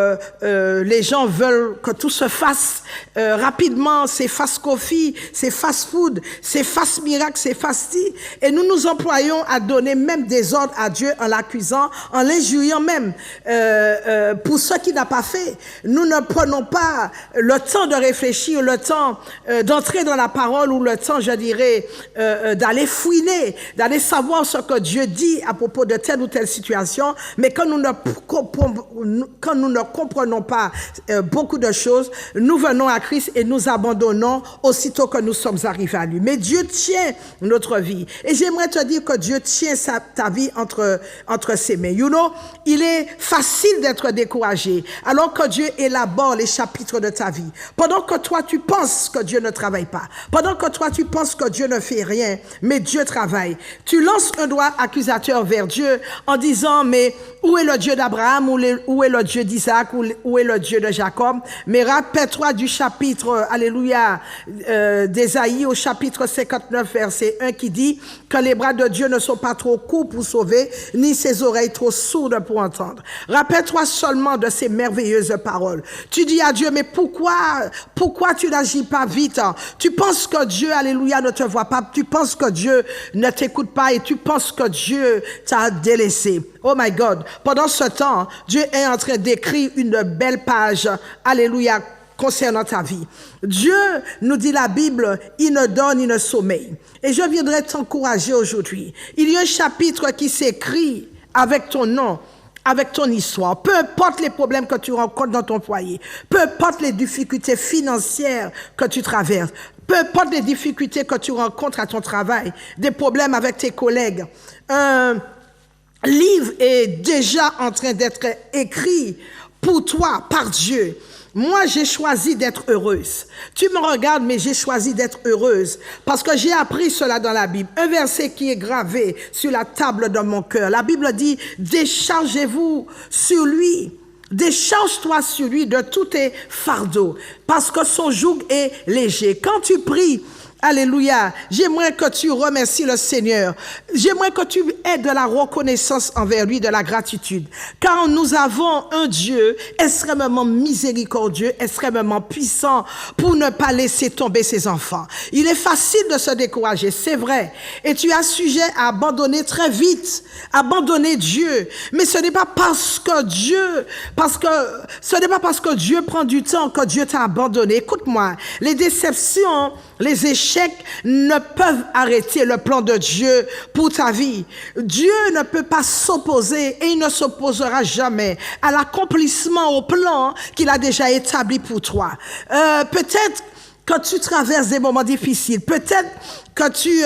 les gens veulent que tout se fasse rapidement, c'est fast coffee, c'est fast food, c'est fast miracle, c'est fasti. Et nous nous employons à donner même des ordres à Dieu en l'accusant, en l'injuriant même. Pour ceux qui n'ont pas fait, nous ne prenons pas le temps de réfléchir, le temps d'entrer dans la parole ou le temps, je dirais, d'aller fouiner, d'aller savoir ce que Dieu dit à propos de telle ou telle situation, mais quand nous ne comprenons pas beaucoup de choses, nous venons à Christ et nous abandonnons aussitôt que nous sommes arrivés à lui. Mais Dieu tient notre vie. Et j'aimerais te dire que Dieu tient ta vie entre ses mains. You know, il est facile d'être découragé alors que Dieu élabore les chapitres de ta vie. Pendant que toi, tu penses que Dieu ne travaille pas. Pendant que toi, tu penses que Dieu ne fait rien, mais Dieu travaille. Tu lances un doigt accusateur vers Dieu en disant, mais où est le Dieu d'Abraham, où est le Dieu d'Isaac, où est le Dieu de Jacob? Mais rappelle-toi du chapitre, alléluia, d'Ésaïe au chapitre 59, verset 1 qui dit que les bras de Dieu ne sont pas trop courts pour sauver, ni ses oreilles trop sourdes pour entendre. Rappelle-toi seulement de ces merveilleuses paroles. Tu dis à Dieu, mais pourquoi tu n'agis pas vite? Tu penses que Dieu, alléluia, ne te voit pas. Tu penses que Dieu ne t'écoute pas et tu penses que Dieu t'a délaissé. Oh my God. Pendant ce temps, Dieu est en train d'écrire une belle page, alléluia, concernant ta vie. Dieu, nous dit la Bible, il ne dort ni ne sommeille. Et je viendrai t'encourager aujourd'hui. Il y a un chapitre qui s'écrit avec ton nom, avec ton histoire. Peu importe les problèmes que tu rencontres dans ton foyer, peu importe les difficultés financières que tu traverses, peu importe les difficultés que tu rencontres à ton travail, des problèmes avec tes collègues, un livre est déjà en train d'être écrit pour toi par Dieu. Moi, j'ai choisi d'être heureuse. Tu me regardes, mais j'ai choisi d'être heureuse parce que j'ai appris cela dans la Bible. Un verset qui est gravé sur la table de mon cœur. La Bible dit, déchargez-vous sur lui. Décharge-toi sur lui de tous tes fardeaux parce que son joug est léger. Quand tu pries, alléluia, j'aimerais que tu remercies le Seigneur. J'aimerais que tu aies de la reconnaissance envers lui, de la gratitude. Car nous avons un Dieu extrêmement miséricordieux, extrêmement puissant pour ne pas laisser tomber ses enfants. Il est facile de se décourager, c'est vrai. Et tu as sujet à abandonner très vite, abandonner Dieu. Mais ce n'est pas parce que Dieu prend du temps que Dieu t'a abandonné. Écoute-moi, les déceptions, les échecs ne peuvent arrêter le plan de Dieu pour ta vie. Dieu ne peut pas s'opposer et il ne s'opposera jamais à l'accomplissement au plan qu'il a déjà établi pour toi. Peut-être que tu traverses des moments difficiles, peut-être que tu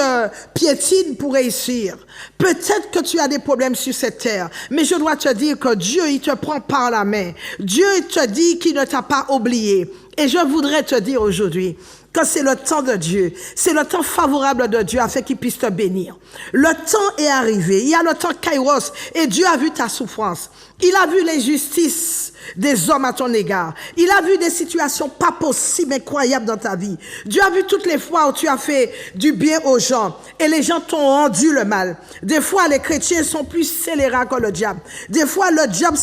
piétines pour réussir, peut-être que tu as des problèmes sur cette terre, mais je dois te dire que Dieu, il te prend par la main. Dieu te dit qu'il ne t'a pas oublié. Et je voudrais te dire aujourd'hui que c'est le temps de Dieu, c'est le temps favorable de Dieu afin qu'il puisse te bénir. Le temps est arrivé, il y a le temps Kairos et Dieu a vu ta souffrance. Il a vu l'injustice des hommes à ton égard. Il a vu des situations pas possibles, incroyables dans ta vie. Dieu a vu toutes les fois où tu as fait du bien aux gens et les gens t'ont rendu le mal. Des fois, les chrétiens sont plus scélérats que le diable. Des fois, le diable,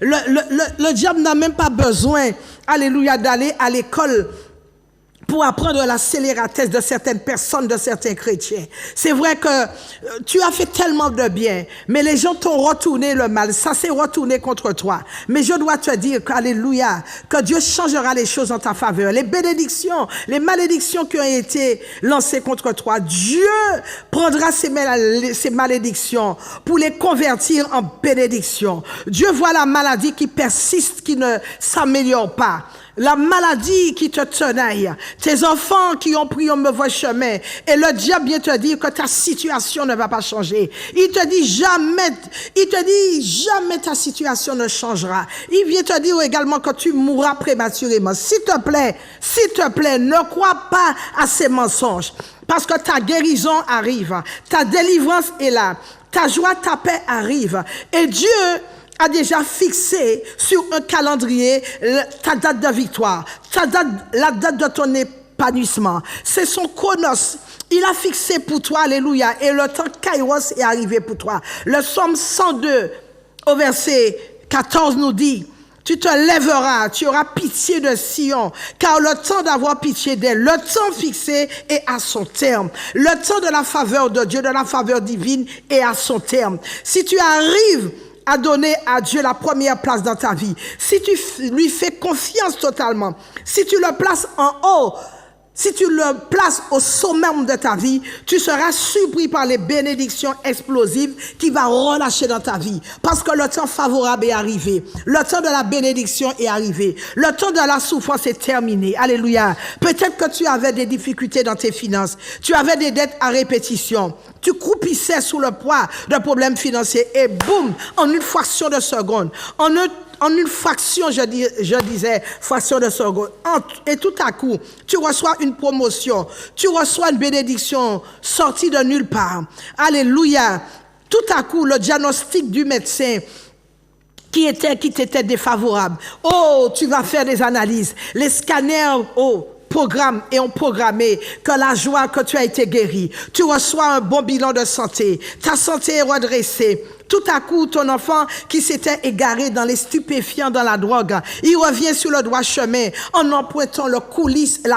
le diable n'a même pas besoin, alléluia, d'aller à l'école pour apprendre la scélératesse de certaines personnes, de certains chrétiens. C'est vrai que tu as fait tellement de bien, mais les gens t'ont retourné le mal. Ça s'est retourné contre toi. Mais je dois te dire qu'alléluia, que Dieu changera les choses en ta faveur. Les bénédictions, les malédictions qui ont été lancées contre toi, Dieu prendra ces malédictions pour les convertir en bénédictions. Dieu voit la maladie qui persiste, qui ne s'améliore pas. la maladie qui te tenaille, tes enfants qui ont pris un mauvais chemin, et le diable vient te dire que ta situation ne va pas changer. Il te dit jamais ta situation ne changera. Il vient te dire également que tu mourras prématurément. S'il te plaît, ne crois pas à ces mensonges, parce que ta guérison arrive, ta délivrance est là, ta joie, ta paix arrive, et Dieu a déjà fixé sur un calendrier ta date de victoire, la date de ton épanouissement. C'est son chronos. Il a fixé pour toi, alléluia, et le temps kairos est arrivé pour toi. Le psaume 102 au verset 14 nous dit: tu te lèveras, tu auras pitié de Sion, car le temps d'avoir pitié d'elle, le temps fixé est à son terme. Le temps de la faveur de Dieu, de la faveur divine est à son terme. Si tu arrives à donner à Dieu la première place dans ta vie, si tu lui fais confiance totalement, si tu le places en haut, si tu le places au sommet de ta vie, tu seras surpris par les bénédictions explosives qu'il va relâcher dans ta vie. Parce que le temps favorable est arrivé. Le temps de la bénédiction est arrivé. Le temps de la souffrance est terminé. Alléluia. Peut-être que tu avais des difficultés dans tes finances. Tu avais des dettes à répétition. Tu croupissais sous le poids de problèmes financiers. Et boum, en une fraction de seconde, en une fraction, je disais, fraction de seconde, et tout à coup, tu reçois une promotion, tu reçois une bénédiction sortie de nulle part. Alléluia. Tout à coup, le diagnostic du médecin qui t'était défavorable. Oh, tu vas faire des analyses. Les scanners, et ont programmé que la joie que tu as été guéri. Tu reçois un bon bilan de santé. Ta santé est redressée. Tout à coup, ton enfant qui s'était égaré dans les stupéfiants, dans la drogue, il revient sur le droit chemin en empruntant les coulisses de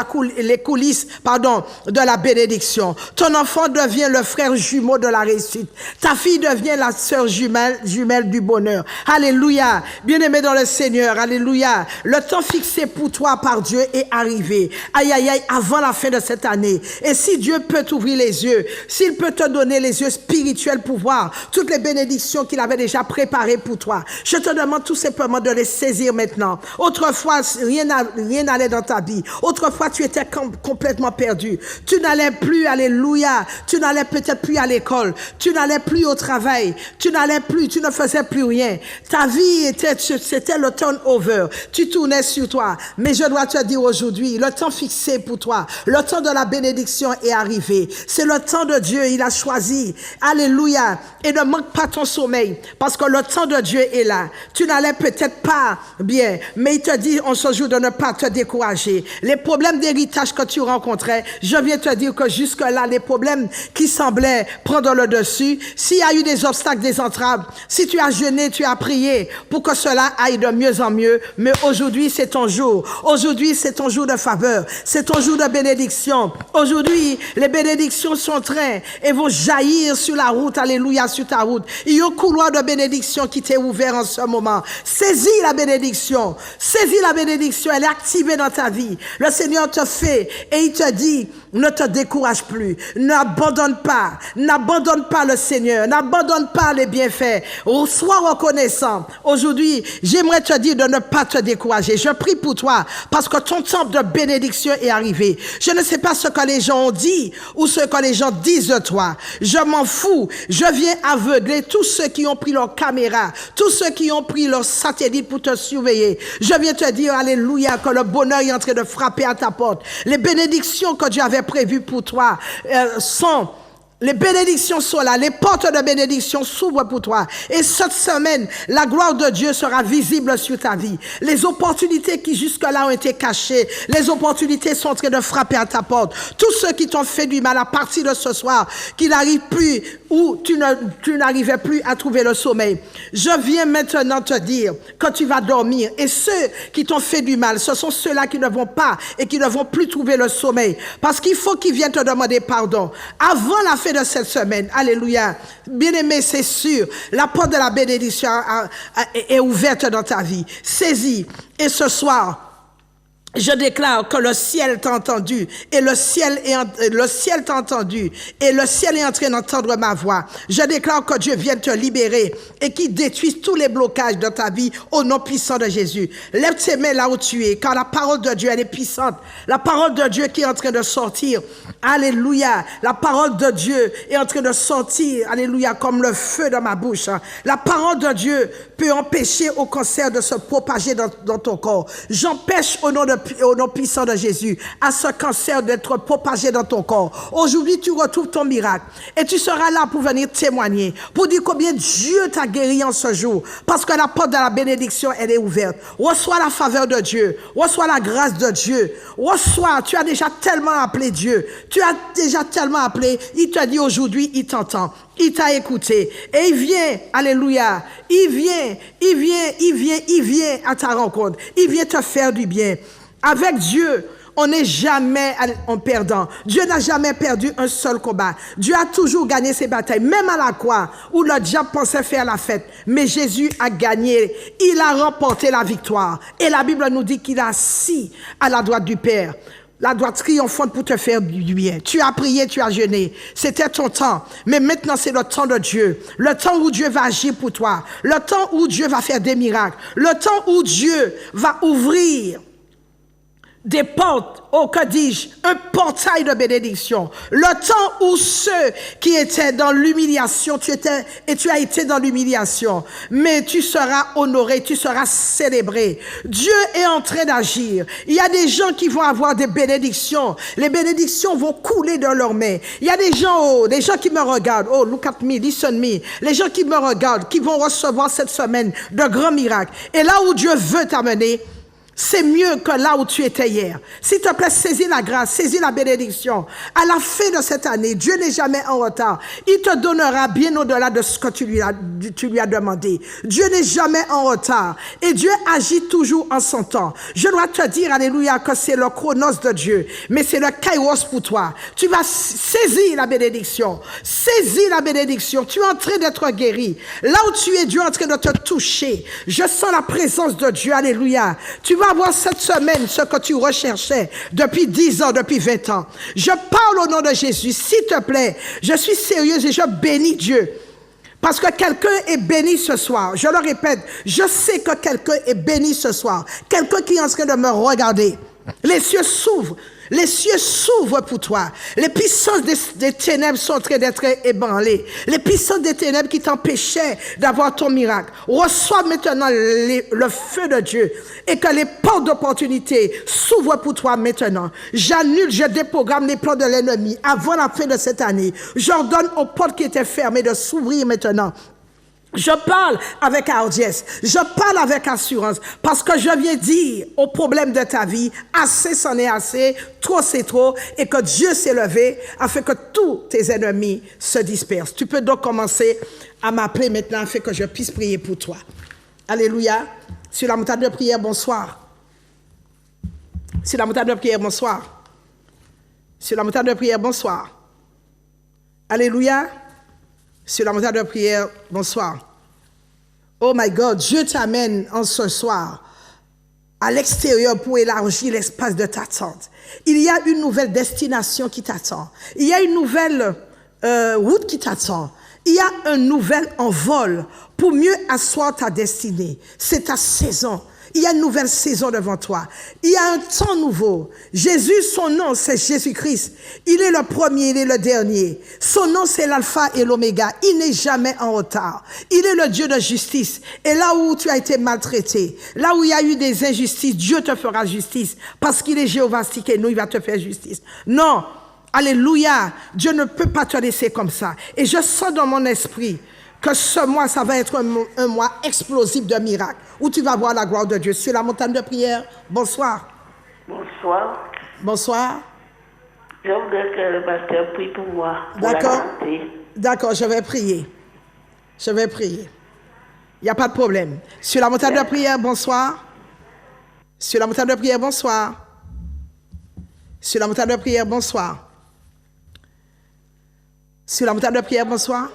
la bénédiction. Ton enfant devient le frère jumeau de la réussite. Ta fille devient la sœur jumelle du bonheur. Alléluia. Bien-aimé dans le Seigneur, alléluia. Le temps fixé pour toi par Dieu est arrivé. Aïe, aïe, aïe, avant la fin de cette année. Et si Dieu peut t'ouvrir les yeux, s'il peut te donner les yeux spirituels pour voir toutes les bénédictions qu'il avait déjà préparées pour toi, je te demande tout simplement de les saisir maintenant. Autrefois, rien n'allait dans ta vie. Autrefois, tu étais complètement perdu. Tu n'allais plus, alléluia, tu n'allais peut-être plus à l'école. Tu n'allais plus au travail. Tu ne faisais plus rien. Ta vie c'était le turnover. Tu tournais sur toi. Mais je dois te dire aujourd'hui, le temps fixé pour toi, le temps de la bénédiction est arrivé. C'est le temps de Dieu, il a choisi. Alléluia. Et ne manque pas ton sommeil, parce que le temps de Dieu est là. Tu n'allais peut-être pas bien, mais il te dit en ce jour de ne pas te décourager. Les problèmes d'héritage que tu rencontrais, je viens te dire que jusque-là, les problèmes qui semblaient prendre le dessus, s'il y a eu des obstacles, des entraves, si tu as jeûné, tu as prié pour que cela aille de mieux en mieux, mais aujourd'hui, c'est ton jour. Aujourd'hui, c'est ton jour de faveur. C'est ton jour de bénédiction. Aujourd'hui, les bénédictions sont en train et vont jaillir sur la route, alléluia, sur ta route. Il y a un couloir de bénédiction qui t'est ouvert en ce moment. Saisis la bénédiction. Saisis la bénédiction. Elle est activée dans ta vie. Le Seigneur te fait et il te dit, ne te décourage plus. N'abandonne pas. N'abandonne pas le Seigneur. N'abandonne pas les bienfaits. Sois reconnaissant. Aujourd'hui, j'aimerais te dire de ne pas te décourager. Je prie pour toi parce que ton temps de bénédiction est arrivé. Je ne sais pas ce que les gens ont dit ou ce que les gens disent de toi. Je m'en fous. Je viens aveugler tous ceux qui ont pris leur caméra, tous ceux qui ont pris leur satellite pour te surveiller. Je viens te dire, alléluia, que le bonheur est en train de frapper à ta porte. Les bénédictions que Dieu avait prévues pour toi les bénédictions sont là, les portes de bénédiction s'ouvrent pour toi. Et cette semaine, la gloire de Dieu sera visible sur ta vie. Les opportunités qui jusque-là ont été cachées, les opportunités sont en train de frapper à ta porte. Tous ceux qui t'ont fait du mal à partir de ce soir, qui n'arrivent plus ou tu n'arrivais plus à trouver le sommeil. Je viens maintenant te dire que tu vas dormir. Et ceux qui t'ont fait du mal, ce sont ceux-là qui ne vont pas et qui ne vont plus trouver le sommeil. Parce qu'il faut qu'ils viennent te demander pardon. Avant la fin de cette semaine, alléluia, bien-aimé, c'est sûr, la porte de la bénédiction est ouverte dans ta vie. Saisis. Et ce soir, Je déclare que le ciel t'a entendu et le ciel t'a entendu et le ciel est en train d'entendre ma voix. Je déclare que Dieu vient te libérer et qu'il détruise tous les blocages de ta vie au nom puissant de Jésus. Lève tes mains là où tu es, car la parole de Dieu, elle est puissante. La parole de Dieu qui est en train de sortir. Alléluia. La parole de Dieu est en train de sortir. Alléluia. Comme le feu dans ma bouche. La parole de Dieu peut empêcher au cancer de se propager dans ton corps. J'empêche au nom puissant de Jésus, à ce cancer d'être propagé dans ton corps. Aujourd'hui, tu retrouves ton miracle et tu seras là pour venir témoigner, pour dire combien Dieu t'a guéri en ce jour, parce que la porte de la bénédiction, elle est ouverte. Reçois la faveur de Dieu, reçois la grâce de Dieu, reçois, tu as déjà tellement appelé Dieu, tu as déjà tellement appelé, il te dit aujourd'hui, il t'entend. Il t'a écouté et il vient, alléluia, il vient à ta rencontre, il vient te faire du bien. Avec Dieu, on n'est jamais en perdant. Dieu n'a jamais perdu un seul combat. Dieu a toujours gagné ses batailles, même à la croix, où le diable pensait faire la fête. Mais Jésus a gagné. Il a remporté la victoire. Et la Bible nous dit qu'il est assis à la droite du Père. La droite triomphante pour te faire du bien. Tu as prié, tu as jeûné. C'était ton temps. Mais maintenant, c'est le temps de Dieu. Le temps où Dieu va agir pour toi. Le temps où Dieu va faire des miracles. Le temps où Dieu va ouvrir des portes, oh que dis-je, un portail de bénédiction. Le temps où ceux qui étaient dans l'humiliation, tu as été dans l'humiliation, mais tu seras honoré, tu seras célébré. Dieu est en train d'agir. Il y a des gens qui vont avoir des bénédictions. Les bénédictions vont couler dans leurs mains. Il y a des gens qui me regardent. Oh, look at me, listen me. Les gens qui me regardent, qui vont recevoir cette semaine de grands miracles. Et là où Dieu veut t'amener, c'est mieux que là où tu étais hier. S'il te plaît, saisis la grâce, saisis la bénédiction. À la fin de cette année, Dieu n'est jamais en retard. Il te donnera bien au-delà de ce que tu lui as demandé. Dieu n'est jamais en retard. Et Dieu agit toujours en son temps. Je dois te dire, alléluia, que c'est le chronos de Dieu. Mais c'est le kairos pour toi. Tu vas saisir la bénédiction. Saisis la bénédiction. Tu es en train d'être guéri. Là où tu es, Dieu est en train de te toucher. Je sens la présence de Dieu. Alléluia. Tu vas avoir cette semaine ce que tu recherchais depuis 10 ans, depuis 20 ans. Je parle au nom de Jésus. S'il te plaît, je suis sérieuse et je bénis Dieu. Parce que quelqu'un est béni ce soir. Je le répète, je sais que quelqu'un est béni ce soir. Quelqu'un qui est en train de me regarder. Les cieux s'ouvrent. Les cieux s'ouvrent pour toi. Les puissances des ténèbres sont en train d'être ébranlées. Les puissances des ténèbres qui t'empêchaient d'avoir ton miracle. Reçois maintenant le feu de Dieu et que les portes d'opportunité s'ouvrent pour toi maintenant. J'annule, je déprogramme les plans de l'ennemi avant la fin de cette année. J'ordonne aux portes qui étaient fermées de s'ouvrir maintenant. Je parle avec hardiesse, je parle avec assurance, parce que je viens dire au problème de ta vie, assez c'en est assez, trop c'est trop, et que Dieu s'est levé afin que tous tes ennemis se dispersent. Tu peux donc commencer à m'appeler maintenant afin que je puisse prier pour toi. Alléluia. Sur la montagne de prière, bonsoir. Sur la montagne de prière, bonsoir. Sur la montagne de prière, bonsoir. Alléluia. Sur la montagne de prière, bonsoir. Oh my God, Dieu t'amène en ce soir à l'extérieur pour élargir l'espace de ta tente. Il y a une nouvelle destination qui t'attend. Il y a une nouvelle route qui t'attend. Il y a un nouvel envol pour mieux asseoir ta destinée. C'est ta saison. Il y a une nouvelle saison devant toi. Il y a un temps nouveau. Jésus, son nom, c'est Jésus-Christ. Il est le premier, il est le dernier. Son nom, c'est l'alpha et l'oméga. Il n'est jamais en retard. Il est le Dieu de justice. Et là où tu as été maltraité, là où il y a eu des injustices, Dieu te fera justice. Parce qu'il est Jéhovah Tsidkenu, il va te faire justice. Non, alléluia, Dieu ne peut pas te laisser comme ça. Et je sens dans mon esprit que ce mois, ça va être un mois explosif de miracles, où tu vas voir la gloire de Dieu. Sur la montagne de prière, bonsoir. Bonsoir. Bonsoir. Je voudrais que le pasteur prie pour moi. D'accord. D'accord, je vais prier. Je vais prier. Il n'y a pas de problème. Sur la montagne de prière, bonsoir. Sur la montagne de prière, bonsoir. Sur la montagne de prière, bonsoir. Sur la montagne de prière, bonsoir.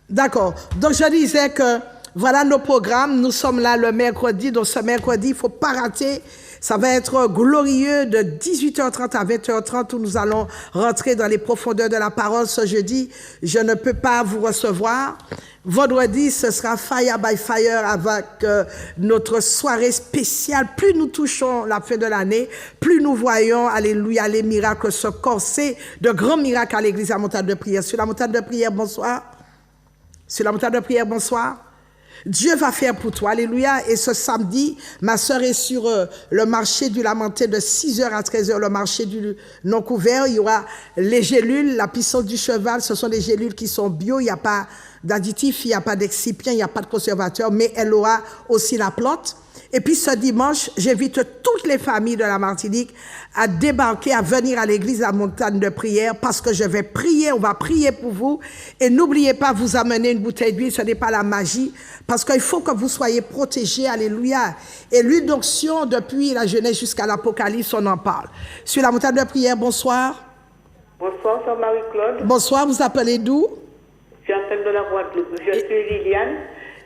D'accord. Donc, je disais que voilà nos programmes. Nous sommes là le mercredi. Donc, ce mercredi, il ne faut pas rater Ça va être glorieux de 18h30 à 20h30 où nous allons rentrer dans les profondeurs de la parole ce jeudi. Je ne peux pas vous recevoir. Vendredi, ce sera Fire by Fire avec notre soirée spéciale. Plus nous touchons la fin de l'année, plus nous voyons, alléluia, les miracles se corser, de grands miracles à l'église à Montagne de Prière. Sur la Montagne de Prière, bonsoir. Sur la Montagne de Prière, bonsoir. Dieu va faire pour toi, alléluia. Et ce samedi, ma sœur est sur le marché du Lamentin de 6h à 13h, le marché du non-couvert. Il y aura les gélules, la puissance du cheval, ce sont des gélules qui sont bio, il n'y a pas d'additifs, il n'y a pas d'excipients, il n'y a pas de conservateur, mais elle aura aussi la plante. Et puis ce dimanche, j'invite toutes les familles de la Martinique à débarquer, à venir à l'église à Montagne de Prière parce que je vais prier, on va prier pour vous. Et n'oubliez pas, vous amener une bouteille d'huile, ce n'est pas la magie, parce qu'il faut que vous soyez protégés, alléluia. Et l'huile d'onction, depuis la Genèse jusqu'à l'Apocalypse, on en parle. Sur la Montagne de Prière, bonsoir. Bonsoir, c'est Marie-Claude. Bonsoir, vous appelez d'où? J'appelle de la Guadeloupe. Je suis Liliane.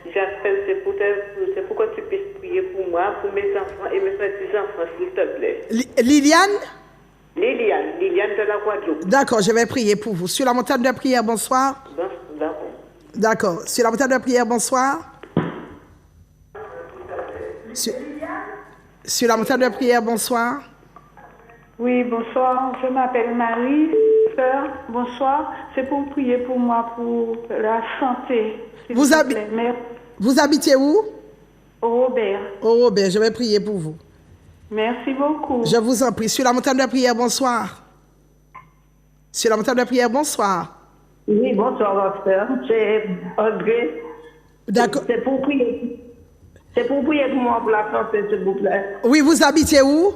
J'appelle, c'est pour que tu puisses prier pour moi, pour mes enfants et mes petits-enfants, s'il te plaît. Liliane? Liliane de la Guadeloupe. D'accord, je vais prier pour vous. Sur la Montagne de Prière, bonsoir. D'accord. Sur la Montagne de Prière, bonsoir. Sur la Montagne de Prière, bonsoir. Oui, bonsoir. Je m'appelle Marie, sœur. Bonsoir. C'est pour prier pour moi, pour la santé. Vous habitez où? Au Robert. Au Robert, je vais prier pour vous. Merci beaucoup. Je vous en prie. Sur la Montagne de Prière, bonsoir. Sur la Montagne de Prière, bonsoir. Oui, bonsoir, sœur. C'est André. D'accord. C'est pour prier. C'est pour prier pour moi pour la santé, s'il vous plaît. Oui, vous habitez où?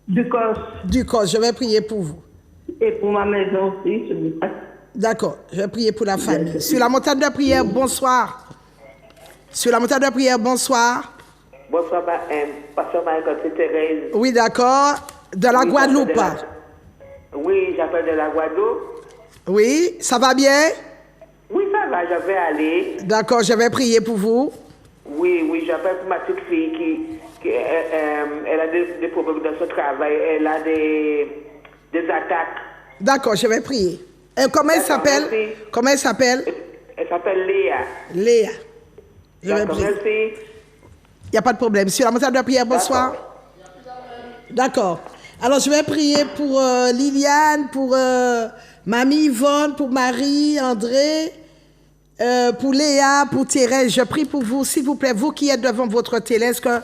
Ducos. Ducos, je vais prier pour vous. Et pour ma maison aussi, s'il vous plaît. D'accord, je vais prier pour la famille. Sur la Montagne de Prière, bonsoir. Sur la Montagne de Prière, bonsoir. Bonsoir, pasteur Marie-Claude, c'est Thérèse. Oui, d'accord. De la Guadeloupe. Oui, j'appelle de la Guadeloupe. Oui, ça va bien? Oui, ça va, je vais aller. D'accord, je vais prier pour vous. Oui, j'appelle pour ma petite fille elle a des problèmes dans son travail, elle a des attaques. D'accord, je vais prier. Et comment elle s'appelle? Comment elle s'appelle? Elle s'appelle Léa. Léa. Je vais prier. Merci. Il n'y a pas de problème. Sur la Montagne de Prière, bonsoir. D'accord. Alors, je vais prier pour Liliane, pour Mamie Yvonne, pour Marie, André, pour Léa, pour Thérèse. Je prie pour vous, s'il vous plaît, vous qui êtes devant votre télé, est-ce que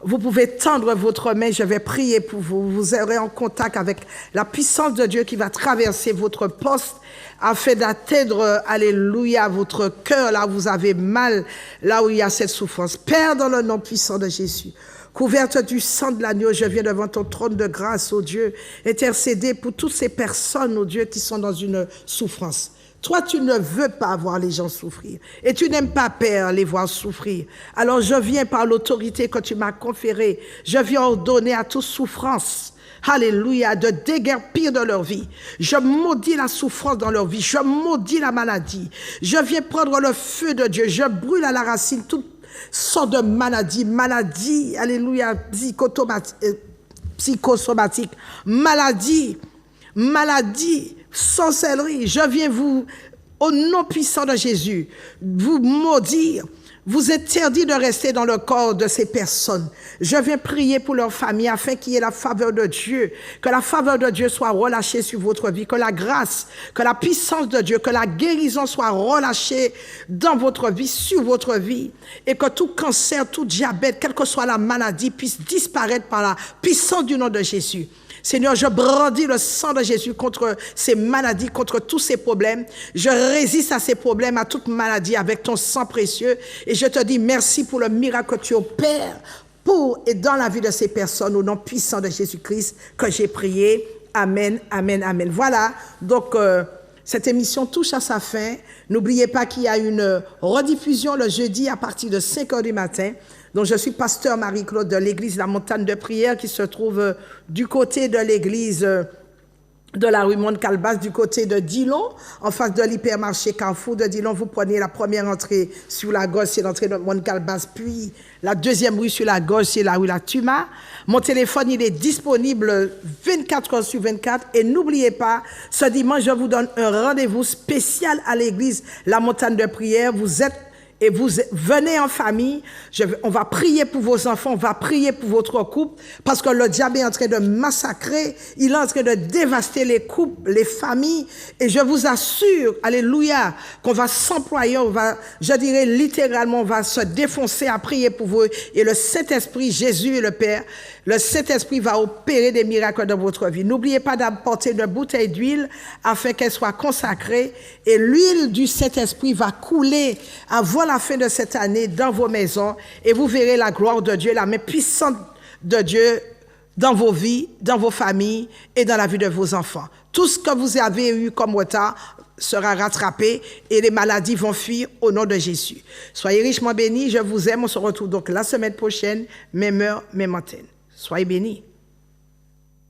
vous pouvez tendre votre main? Je vais prier pour vous. Vous serez en contact avec la puissance de Dieu qui va traverser votre poste afin d'atteindre, alléluia, votre cœur, là où vous avez mal, là où il y a cette souffrance. Père, dans le nom puissant de Jésus, couverte du sang de l'agneau, je viens devant ton trône de grâce, ô Dieu, intercéder pour toutes ces personnes, ô Dieu, qui sont dans une souffrance. Toi, tu ne veux pas voir les gens souffrir. Et tu n'aimes pas, Père, les voir souffrir. Alors, je viens par l'autorité que tu m'as conférée. Je viens ordonner à toute souffrance, alléluia, de déguerpir de leur vie. Je maudis la souffrance dans leur vie. Je maudis la maladie. Je viens prendre le feu de Dieu. Je brûle à la racine toute sorte de maladie, alléluia, psychosomatique, maladie, sorcellerie. Je viens vous, au nom puissant de Jésus, vous maudire, vous interdire de rester dans le corps de ces personnes. Je viens prier pour leur famille afin qu'il y ait la faveur de Dieu, que la faveur de Dieu soit relâchée sur votre vie, que la grâce, que la puissance de Dieu, que la guérison soit relâchée dans votre vie, sur votre vie, et que tout cancer, tout diabète, quelle que soit la maladie, puisse disparaître par la puissance du nom de Jésus. Seigneur, je brandis le sang de Jésus contre ces maladies, contre tous ces problèmes. Je résiste à ces problèmes, à toute maladie avec ton sang précieux. Et je te dis merci pour le miracle que tu opères pour et dans la vie de ces personnes au nom puissant de Jésus-Christ que j'ai prié. Amen, amen, amen. Voilà, donc cette émission touche à sa fin. N'oubliez pas qu'il y a une rediffusion le jeudi à partir de 5h du matin. Donc, je suis pasteur Marie-Claude de l'église La Montagne de Prière qui se trouve du côté de l'église de la rue Montcalbas du côté de Dillon, en face de l'hypermarché Carrefour de Dillon. Vous prenez la première entrée sur la gauche, c'est l'entrée de Montcalbas, puis la deuxième rue sur la gauche, c'est la rue La Tuma. Mon téléphone, il est disponible 24 heures sur 24. Et n'oubliez pas, ce dimanche, je vous donne un rendez-vous spécial à l'église La Montagne de Prière. Vous êtes et vous venez en famille, on va prier pour vos enfants, on va prier pour votre couple, parce que le diable est en train de massacrer, il est en train de dévaster les couples, les familles, et je vous assure, alléluia, qu'on va s'employer, je dirais littéralement, on va se défoncer à prier pour vous, et le Saint-Esprit, Jésus et le Père, le Saint-Esprit va opérer des miracles dans votre vie. N'oubliez pas d'apporter une bouteille d'huile afin qu'elle soit consacrée, et l'huile du Saint-Esprit va couler avant la fin de cette année dans vos maisons, et vous verrez la gloire de Dieu, la main puissante de Dieu dans vos vies, dans vos familles et dans la vie de vos enfants. Tout ce que vous avez eu comme retard sera rattrapé et les maladies vont fuir au nom de Jésus. Soyez richement bénis, je vous aime, on se retrouve donc la semaine prochaine, même heure, même antenne. Soyez bénis.